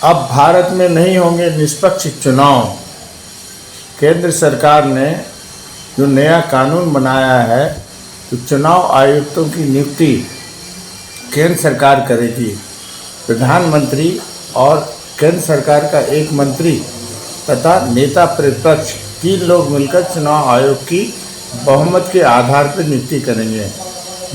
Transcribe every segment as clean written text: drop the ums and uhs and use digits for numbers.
अब भारत में नहीं होंगे निष्पक्ष चुनाव। केंद्र सरकार ने जो नया कानून बनाया है तो चुनाव आयुक्तों की नियुक्ति केंद्र सरकार करेगी। प्रधानमंत्री और केंद्र सरकार का एक मंत्री तथा नेता प्रतिपक्ष 3 लोग मिलकर चुनाव आयोग की बहुमत के आधार पर नियुक्ति करेंगे।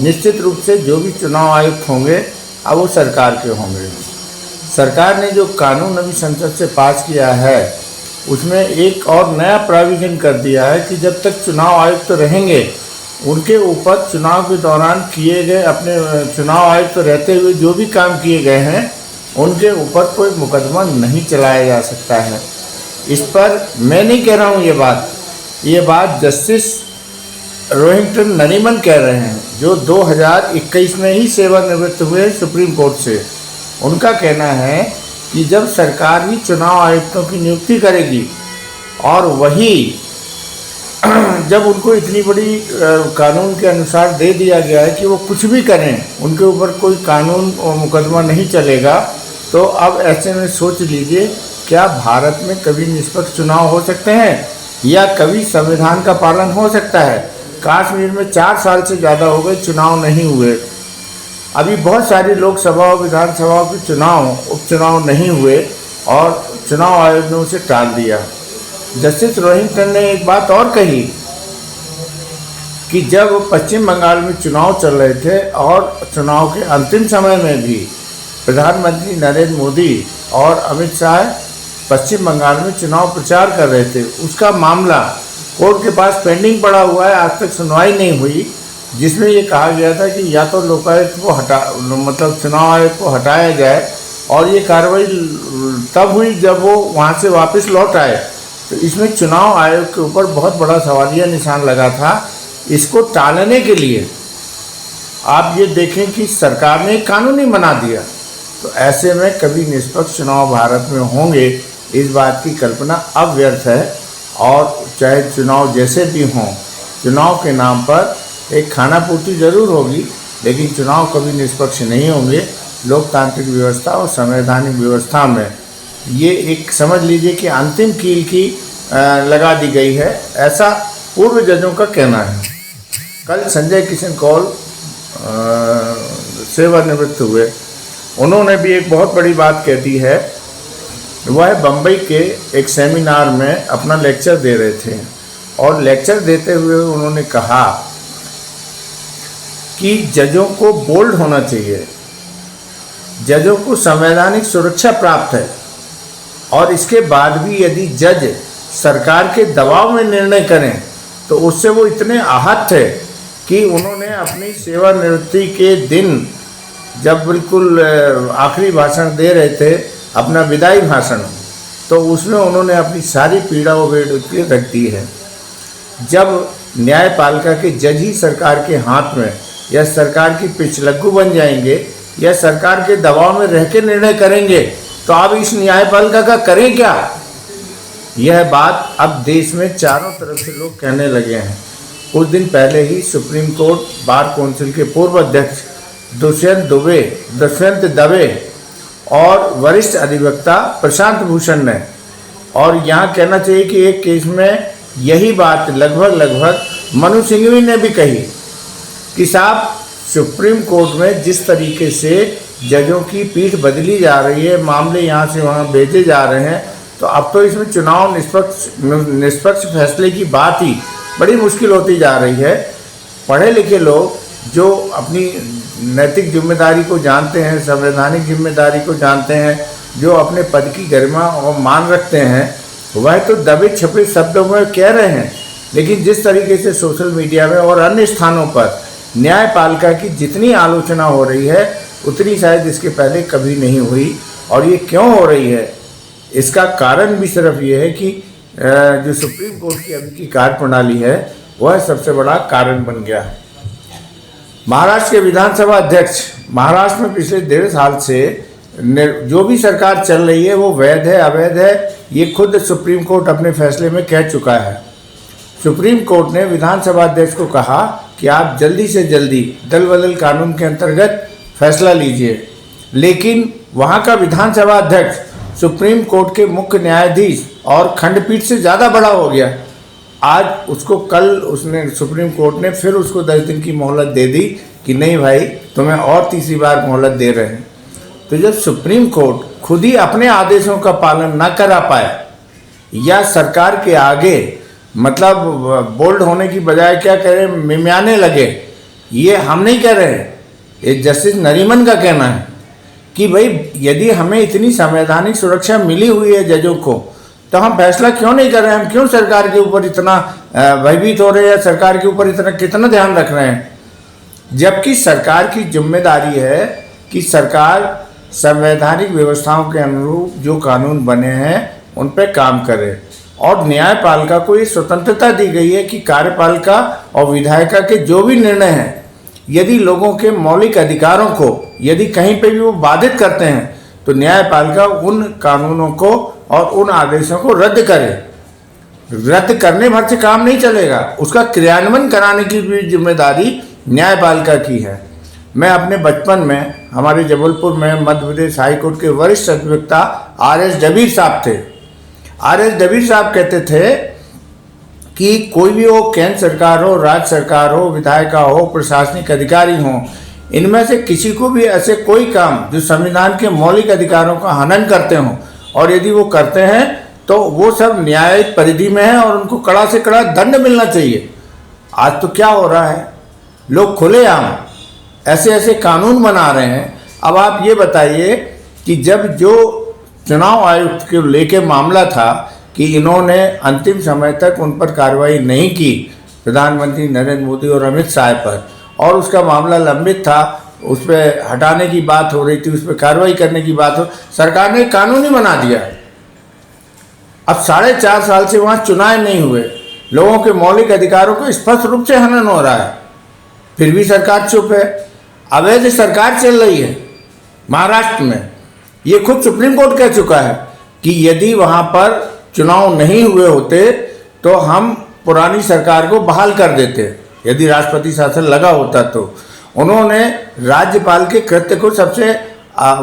निश्चित रूप से जो भी चुनाव आयुक्त होंगे अब वो सरकार के होंगे। सरकार ने जो कानून अभी संसद से पास किया है उसमें एक और नया प्रोविज़न कर दिया है कि जब तक चुनाव आयुक्त रहेंगे उनके ऊपर चुनाव के दौरान किए गए, अपने चुनाव आयुक्त रहते हुए जो भी काम किए गए हैं उनके ऊपर कोई मुकदमा नहीं चलाया जा सकता है। इस पर मैं नहीं कह रहा हूँ, ये बात जस्टिस रोहिंटन नरीमन कह रहे हैं जो 2021 में ही सेवानिवृत्त हुए सुप्रीम कोर्ट से। उनका कहना है कि जब सरकार ही चुनाव आयुक्तों की नियुक्ति करेगी और वही जब उनको इतनी बड़ी कानून के अनुसार दे दिया गया है कि वो कुछ भी करें, उनके ऊपर कोई कानून और मुकदमा नहीं चलेगा, तो अब ऐसे में सोच लीजिए क्या भारत में कभी निष्पक्ष चुनाव हो सकते हैं या कभी संविधान का पालन हो सकता है। कश्मीर में 4 साल से ज़्यादा हो गए चुनाव नहीं हुए। अभी बहुत सारी लोकसभा और विधानसभाओं के उपचुनाव नहीं हुए और चुनाव आयोग ने उसे टाल दिया। जस्टिस रोहिंटन ने एक बात और कही कि जब पश्चिम बंगाल में चुनाव चल रहे थे और चुनाव के अंतिम समय में भी प्रधानमंत्री नरेंद्र मोदी और अमित शाह पश्चिम बंगाल में चुनाव प्रचार कर रहे थे, उसका मामला कोर्ट के पास पेंडिंग पड़ा हुआ है, आज तक सुनवाई नहीं हुई, जिसमें ये कहा गया था कि या तो लोकायुक्त को चुनाव आयोग को हटाया जाए। और ये कार्रवाई तब हुई जब वो वहाँ से वापस लौट आए। तो इसमें चुनाव आयोग के ऊपर बहुत बड़ा सवालिया निशान लगा था। इसको टालने के लिए आप ये देखें कि सरकार ने कानून ही बना दिया। तो ऐसे में कभी निष्पक्ष चुनाव भारत में होंगे इस बात की कल्पना अब व्यर्थ है। और चाहे चुनाव जैसे भी हों, चुनाव के नाम पर एक खाना पूर्ति जरूर होगी, लेकिन चुनाव कभी निष्पक्ष नहीं होंगे। लोकतांत्रिक व्यवस्था और संवैधानिक व्यवस्था में ये एक समझ लीजिए कि अंतिम कील की लगा दी गई है, ऐसा पूर्व जजों का कहना है। कल संजय किशन कौल सेवानिवृत्त हुए, उन्होंने भी एक बहुत बड़ी बात कह दी है। वह बम्बई के एक सेमिनार में अपना लेक्चर दे रहे थे और लेक्चर देते हुए उन्होंने कहा कि जजों को बोल्ड होना चाहिए, जजों को संवैधानिक सुरक्षा प्राप्त है और इसके बाद भी यदि जज सरकार के दबाव में निर्णय करें तो उससे वो इतने आहत थे कि उन्होंने अपनी सेवानिवृत्ति के दिन जब बिल्कुल आखिरी भाषण दे रहे थे, अपना विदाई भाषण, तो उसमें उन्होंने अपनी सारी पीड़ा उबेड़ के रख दी है। जब न्यायपालिका के जज ही सरकार के हाथ में या सरकार की पिछलग्गू बन जाएंगे या सरकार के दबाव में रह के निर्णय करेंगे तो आप इस न्यायपालिका का करें क्या। यह बात अब देश में चारों तरफ से लोग कहने लगे हैं। कुछ दिन पहले ही सुप्रीम कोर्ट बार काउंसिल के पूर्व अध्यक्ष दुष्यंत दवे और वरिष्ठ अधिवक्ता प्रशांत भूषण ने, और यहाँ कहना चाहिए कि एक केस में यही बात लगभग मनु सिंघवी ने भी कही कि साहब सुप्रीम कोर्ट में जिस तरीके से जजों की पीठ बदली जा रही है, मामले यहाँ से वहाँ भेजे जा रहे हैं, तो अब तो इसमें चुनाव निष्पक्ष फैसले की बात ही बड़ी मुश्किल होती जा रही है। पढ़े लिखे लोग जो अपनी नैतिक जिम्मेदारी को जानते हैं, संवैधानिक जिम्मेदारी को जानते हैं, जो अपने पद की गरिमा और मान रखते हैं, वह तो दबे छपे शब्दों में कह रहे हैं। लेकिन जिस तरीके से सोशल मीडिया में और अन्य स्थानों पर न्यायपालिका की जितनी आलोचना हो रही है उतनी शायद इसके पहले कभी नहीं हुई। और ये क्यों हो रही है, इसका कारण भी सिर्फ ये है कि जो सुप्रीम कोर्ट की अभी की कार्यप्रणाली है वह सबसे बड़ा कारण बन गया है। महाराष्ट्र के विधानसभा अध्यक्ष, महाराष्ट्र में पिछले 1.5 साल से जो भी सरकार चल रही है वो वैध है अवैध है, ये खुद सुप्रीम कोर्ट अपने फैसले में कह चुका है। सुप्रीम कोर्ट ने विधानसभा अध्यक्ष को कहा कि आप जल्दी से जल्दी दल बदल कानून के अंतर्गत फैसला लीजिए, लेकिन वहाँ का विधानसभा अध्यक्ष सुप्रीम कोर्ट के मुख्य न्यायाधीश और खंडपीठ से ज़्यादा बड़ा हो गया। आज उसको कल उसने सुप्रीम कोर्ट ने फिर उसको 10 दिन की मोहलत दे दी कि नहीं भाई, तुम्हें और तीसरी बार मोहलत दे रहे हैं। तो जब सुप्रीम कोर्ट खुद ही अपने आदेशों का पालन न करा पाए या सरकार के आगे मतलब बोल्ड होने की बजाय क्या करें, मिमियाने लगे, ये हम नहीं कह रहे हैं, ये जस्टिस नरीमन का कहना है कि भाई यदि हमें इतनी संवैधानिक सुरक्षा मिली हुई है जजों को, तो हम फैसला क्यों नहीं कर रहे हैं? हम क्यों सरकार के ऊपर इतना भयभीत हो रहे हैं, सरकार के ऊपर इतना कितना ध्यान रख रहे हैं? जबकि सरकार की जिम्मेदारी है कि सरकार संवैधानिक व्यवस्थाओं के अनुरूप जो कानून बने हैं उन पर काम करे, और न्यायपालिका को ये स्वतंत्रता दी गई है कि कार्यपालिका और विधायिका के जो भी निर्णय हैं, यदि लोगों के मौलिक अधिकारों को यदि कहीं पे भी वो बाधित करते हैं तो न्यायपालिका उन कानूनों को और उन आदेशों को रद्द करे। रद्द करने भर से काम नहीं चलेगा, उसका क्रियान्वयन कराने की भी जिम्मेदारी न्यायपालिका की है। मैं अपने बचपन में हमारे जबलपुर में मध्य प्रदेश हाई कोर्ट के वरिष्ठ अधिवक्ता RS डबीर साहब थे। RS डबीर साहब कहते थे कि कोई भी हो, केंद्र सरकार हो, राज्य सरकार हो, विधायिका हो, प्रशासनिक अधिकारी हो, इनमें से किसी को भी ऐसे कोई काम जो संविधान के मौलिक अधिकारों का हनन करते हों, और यदि वो करते हैं तो वो सब न्यायिक परिधि में है और उनको कड़ा से कड़ा दंड मिलना चाहिए। आज तो क्या हो रहा है, लोग खुलेआम ऐसे ऐसे कानून बना रहे हैं। अब आप ये बताइए कि जब जो चुनाव आयुक्त के लेके मामला था कि इन्होंने अंतिम समय तक उन पर कार्रवाई नहीं की, प्रधानमंत्री नरेंद्र मोदी और अमित शाह पर, और उसका मामला लंबित था, उस पर हटाने की बात हो रही थी, उस पर कार्रवाई करने की बात हो, सरकार ने कानून ही बना दिया। अब 4.5 साल से वहाँ चुनाव नहीं हुए, लोगों के मौलिक अधिकारों को स्पष्ट रूप से हनन हो रहा है, फिर भी सरकार चुप है। अवैध सरकार चल रही है महाराष्ट्र में, ये खुद सुप्रीम कोर्ट कह चुका है कि यदि वहाँ पर चुनाव नहीं हुए होते तो हम पुरानी सरकार को बहाल कर देते, यदि राष्ट्रपति शासन लगा होता तो। उन्होंने राज्यपाल के कृत्य को सबसे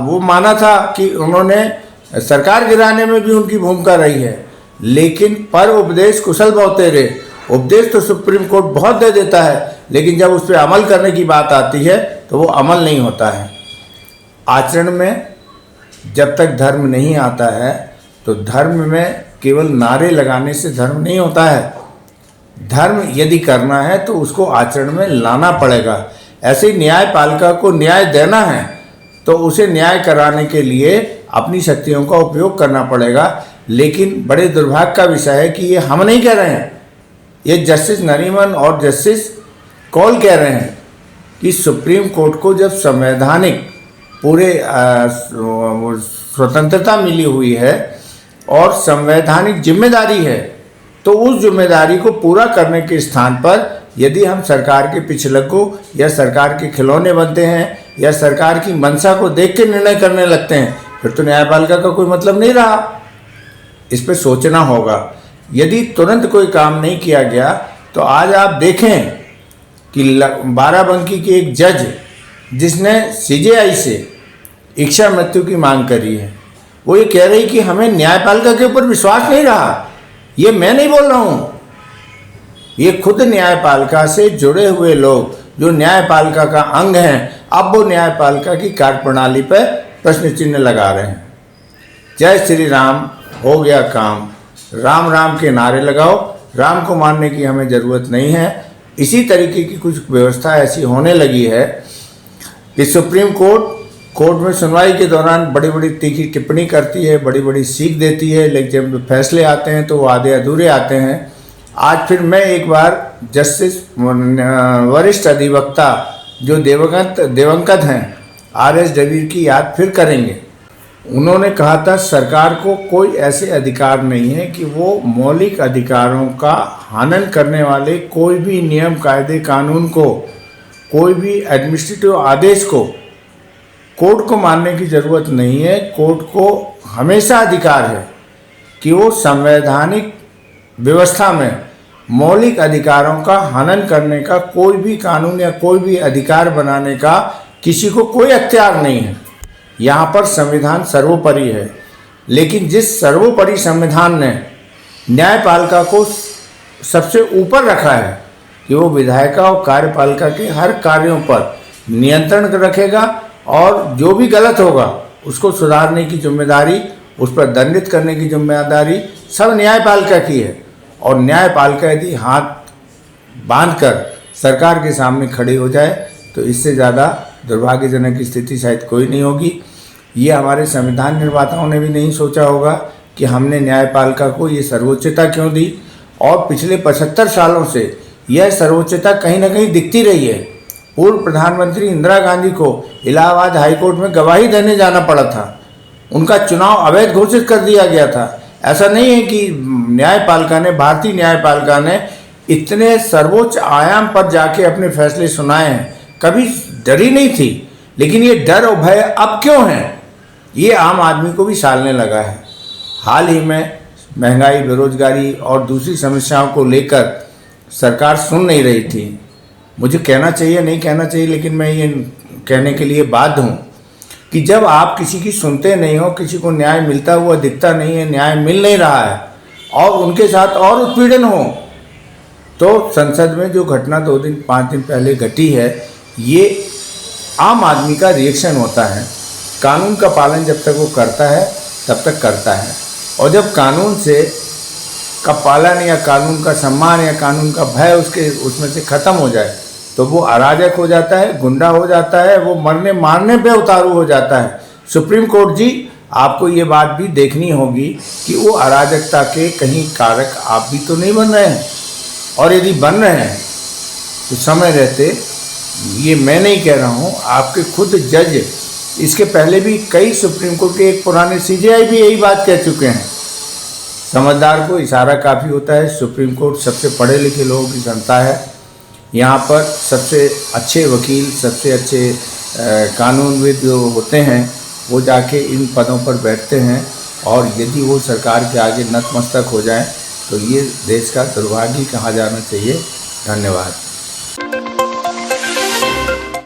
वो माना था कि उन्होंने सरकार गिराने में भी उनकी भूमिका रही है, लेकिन पर उपदेश कुशल बहुतेरे, उपदेश तो सुप्रीम कोर्ट बहुत दे देता है, लेकिन जब उस पर अमल करने की बात आती है तो वो अमल नहीं होता है। आचरण में जब तक धर्म नहीं आता है तो धर्म में केवल नारे लगाने से धर्म नहीं होता है। धर्म यदि करना है तो उसको आचरण में लाना पड़ेगा। ऐसे न्यायपालिका को न्याय देना है तो उसे न्याय कराने के लिए अपनी शक्तियों का उपयोग करना पड़ेगा। लेकिन बड़े दुर्भाग्य का विषय है कि ये हम नहीं कह रहे हैं, ये जस्टिस नरीमन और जस्टिस कौल कह रहे हैं कि सुप्रीम कोर्ट को जब संवैधानिक पूरे स्वतंत्रता मिली हुई है और संवैधानिक जिम्मेदारी है, तो उस जिम्मेदारी को पूरा करने के स्थान पर यदि हम सरकार के पिछलग्गों या सरकार के खिलौने बनते हैं या सरकार की मंशा को देख के निर्णय करने लगते हैं, फिर तो न्यायपालिका का कोई मतलब नहीं रहा। इस पर सोचना होगा। यदि तुरंत कोई काम नहीं किया गया तो आज आप देखें कि बाराबंकी की एक जज जिसने CJI से इच्छा मृत्यु की मांग करी है, वो ये कह रही कि हमें न्यायपालिका के ऊपर विश्वास नहीं रहा। ये मैं नहीं बोल रहा हूँ, ये खुद न्यायपालिका से जुड़े हुए लोग जो न्यायपालिका का अंग हैं, अब वो न्यायपालिका की कार्यप्रणाली पर प्रश्न चिन्ह लगा रहे हैं। जय श्री राम, हो गया काम। राम राम के नारे लगाओ, राम को मानने की हमें ज़रूरत नहीं है। इसी तरीके की कुछ व्यवस्था ऐसी होने लगी है कि सुप्रीम कोर्ट में सुनवाई के दौरान बड़ी बड़ी तीखी टिप्पणी करती है, बड़ी बड़ी सीख देती है, लेकिन जब फैसले आते हैं तो वो आधे अधूरे आते हैं। आज फिर मैं एक बार जस्टिस वरिष्ठ अधिवक्ता जो दिवंगत हैं RS डबीर की याद फिर करेंगे। उन्होंने कहा था सरकार को कोई ऐसे अधिकार नहीं है कि वो मौलिक अधिकारों का हनन करने वाले कोई भी नियम, कायदे, कानून को, कोई भी एडमिनिस्ट्रेटिव आदेश को कोर्ट को मानने की ज़रूरत नहीं है। कोर्ट को हमेशा अधिकार है कि वो संवैधानिक व्यवस्था में मौलिक अधिकारों का हनन करने का कोई भी कानून या कोई भी अधिकार बनाने का किसी को कोई अख्तियार नहीं है। यहाँ पर संविधान सर्वोपरि है, लेकिन जिस सर्वोपरि संविधान ने न्यायपालिका को सबसे ऊपर रखा है कि वो विधायिका और कार्यपालिका के हर कार्यों पर नियंत्रण रखेगा और जो भी गलत होगा उसको सुधारने की जिम्मेदारी, उस पर दंडित करने की जिम्मेदारी सब न्यायपालिका की है। और न्यायपालिका यदि हाथ बांधकर सरकार के सामने खड़ी हो जाए तो इससे ज़्यादा दुर्भाग्यजनक स्थिति शायद कोई नहीं होगी। ये हमारे संविधान निर्माताओं ने भी नहीं सोचा होगा कि हमने न्यायपालिका को ये सर्वोच्चता क्यों दी, और पिछले 75 सालों से यह सर्वोच्चता कहीं ना कहीं दिखती रही है। पूर्व प्रधानमंत्री इंदिरा गांधी को इलाहाबाद हाईकोर्ट में गवाही देने जाना पड़ा था, उनका चुनाव अवैध घोषित कर दिया गया था। ऐसा नहीं है कि न्यायपालिका ने, भारतीय न्यायपालिका ने इतने सर्वोच्च आयाम पर जाके अपने फैसले सुनाए हैं, कभी डरी नहीं थी। लेकिन ये डर और भय अब क्यों है, ये आम आदमी को भी सालने लगा है। हाल ही में महंगाई, बेरोजगारी और दूसरी समस्याओं को लेकर सरकार सुन नहीं रही थी। मुझे कहना चाहिए, नहीं कहना चाहिए, लेकिन मैं ये कहने के लिए बाध्य हूँ कि जब आप किसी की सुनते नहीं हो, किसी को न्याय मिलता हुआ दिखता नहीं है, न्याय मिल नहीं रहा है और उनके साथ और उत्पीड़न हो, तो संसद में जो घटना 2-5 दिन पहले घटी है, ये आम आदमी का रिएक्शन होता है। कानून का पालन जब तक वो करता है तब तक करता है, और जब कानून से का पालन या कानून का सम्मान या कानून का भय उसमें से ख़त्म हो जाए तो वो अराजक हो जाता है, गुंडा हो जाता है, वो मरने मारने पे उतारू हो जाता है। सुप्रीम कोर्ट जी, आपको ये बात भी देखनी होगी कि वो अराजकता के कहीं कारक आप भी तो नहीं बन रहे हैं, और यदि बन रहे हैं तो समय रहते, ये मैं नहीं कह रहा हूँ, आपके खुद जज, इसके पहले भी कई सुप्रीम कोर्ट के, एक पुराने CJI भी यही बात कह चुके हैं। समझदार को इशारा काफ़ी होता है। सुप्रीम कोर्ट सबसे पढ़े लिखे लोगों की संस्था है। यहाँ पर सबसे अच्छे वकील, सबसे अच्छे कानूनविद जो होते हैं वो जाके इन पदों पर बैठते हैं, और यदि वो सरकार के आगे नतमस्तक हो जाएं तो ये देश का दुर्भाग्य कहा जाना चाहिए। धन्यवाद।